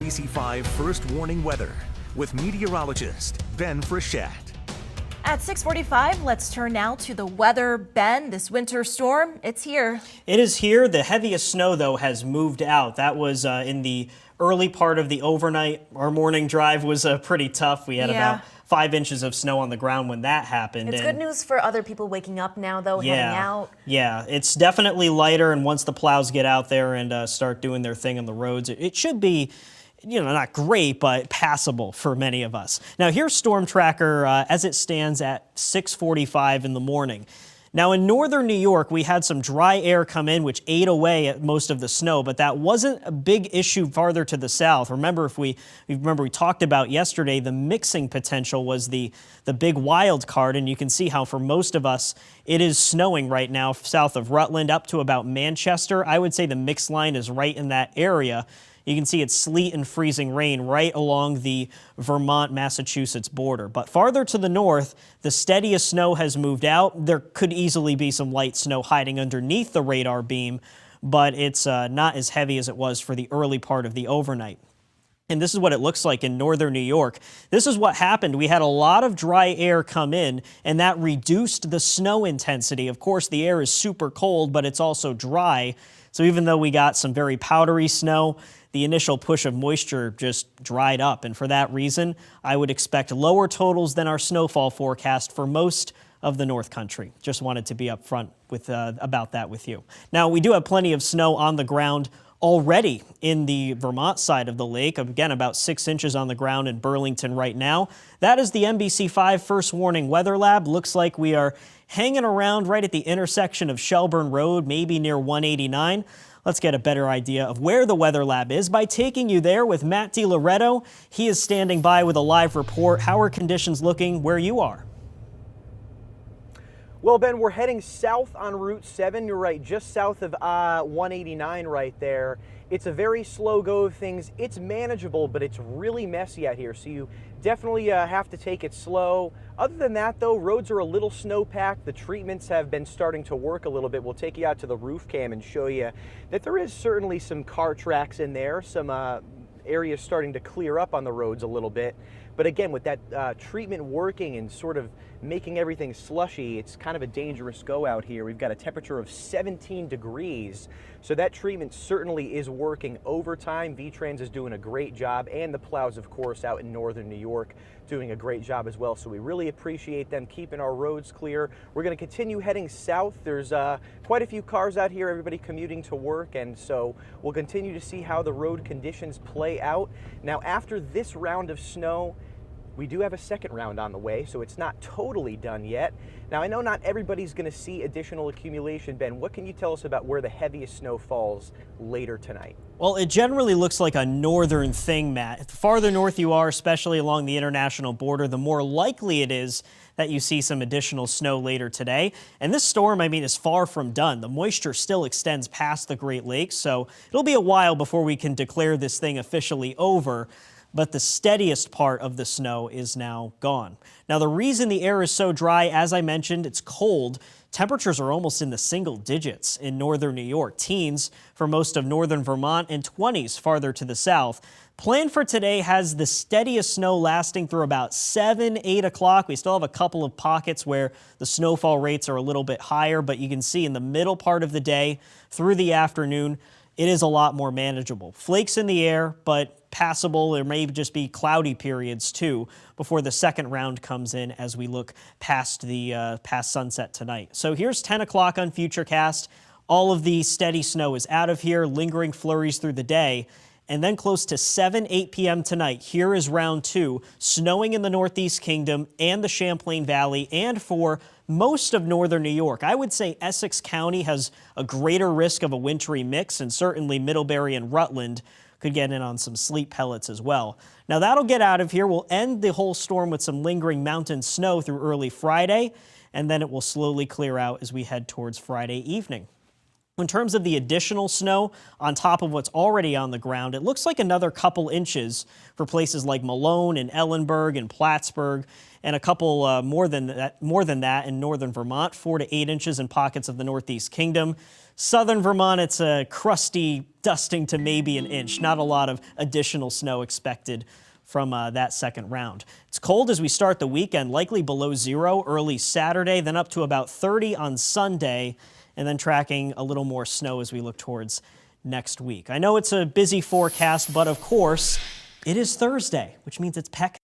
NBC5 First Warning Weather with meteorologist Ben Frechette. At 6:45, let's turn now to the weather. Ben, this winter storm, it's here. It is here. The heaviest snow, though, has moved out. That was in the early part of the overnight. Our morning drive was pretty tough. We had about 5 inches of snow on the ground when that happened. It's good news for other people waking up now, though, heading out. Yeah, it's definitely lighter, and once the plows get out there and start doing their thing on the roads, it should be, not great, but passable for many of us. Now, here's Storm Tracker as it stands at 6:45 in the morning. Now, in northern New York, we had some dry air come in, which ate away at most of the snow, but that wasn't a big issue farther to the south. Remember, we talked about yesterday, the mixing potential was the big wild card, and you can see how for most of us, it is snowing right now south of Rutland up to about Manchester. I would say the mix line is right in that area. You can see it's sleet and freezing rain right along the Vermont-Massachusetts border. But farther to the north, the steadiest snow has moved out. There could easily be some light snow hiding underneath the radar beam, but it's not as heavy as it was for the early part of the overnight. And this is what it looks like in northern New York. This is what happened. We had a lot of dry air come in, and that reduced the snow intensity. Of course, the air is super cold, but it's also dry. So even though we got some very powdery snow, the initial push of moisture just dried up. And for that reason, I would expect lower totals than our snowfall forecast for most of the North Country. Just wanted to be upfront with about that with you. Now, we do have plenty of snow on the ground already in the Vermont side of the lake. Again, about 6 inches on the ground in Burlington right now. That is the NBC5 First Warning Weather Lab. Looks like we are hanging around right at the intersection of Shelburne Road, maybe near 189. Let's get a better idea of where the Weather Lab is by taking you there with Matt DiLoretto. He is standing by with a live report. How are conditions looking where you are? Well, Ben, we're heading south on Route 7. You're right, just south of 189 right there. It's a very slow go of things. It's manageable, but it's really messy out here, so you definitely have to take it slow. Other than that, though, roads are a little snow-packed. The treatments have been starting to work a little bit. We'll take you out to the roof cam and show you that there is certainly some car tracks in there, some areas starting to clear up on the roads a little bit. But again, with that treatment working and sort of making everything slushy, it's kind of a dangerous go out here. We've got a temperature of 17 degrees, so that treatment certainly is working overtime. VTrans is doing a great job, and the plows, of course, out in northern New York doing a great job as well. So we really appreciate them keeping our roads clear. We're going to continue heading south. There's quite a few cars out here, everybody commuting to work, and so we'll continue to see how the road conditions play out. Now, after this round of snow, we do have a second round on the way, so it's not totally done yet. Now, I know not everybody's going to see additional accumulation. Ben, what can you tell us about where the heaviest snow falls later tonight? Well, it generally looks like a northern thing, Matt. The farther north you are, especially along the international border, the more likely it is that you see some additional snow later today. And this storm, is far from done. The moisture still extends past the Great Lakes, so it'll be a while before we can declare this thing officially over. But the steadiest part of the snow is now gone. Now, the reason the air is so dry, as I mentioned, it's cold. Temperatures are almost in the single digits in northern New York, teens for most of northern Vermont, and 20s farther to the south. Plan for today has the steadiest snow lasting through about 7, 8 o'clock. We still have a couple of pockets where the snowfall rates are a little bit higher, but you can see in the middle part of the day through the afternoon, it is a lot more manageable. Flakes in the air, but passable. There may just be cloudy periods too before the second round comes in as we look past the past sunset tonight. So here's 10 o'clock on Futurecast. All of the steady snow is out of here, lingering flurries through the day. And then close to 7, 8 p.m. tonight, here is round 2, snowing in the Northeast Kingdom and the Champlain Valley, and for most of northern New York. I would say Essex County has a greater risk of a wintry mix, and certainly Middlebury and Rutland could get in on some sleet pellets as well. Now that'll get out of here. We'll end the whole storm with some lingering mountain snow through early Friday, and then it will slowly clear out as we head towards Friday evening. In terms of the additional snow on top of what's already on the ground, it looks like another couple inches for places like Malone and Ellenburg and Plattsburgh, and a couple more than that in northern Vermont, 4 to 8 inches in pockets of the Northeast Kingdom. Southern Vermont, it's a crusty dusting to maybe an inch. Not a lot of additional snow expected from that second round. It's cold as we start the weekend, likely below 0 early Saturday, then up to about 30 on Sunday, and then tracking a little more snow as we look towards next week. I know it's a busy forecast, but of course, it is Thursday, which means it's Peck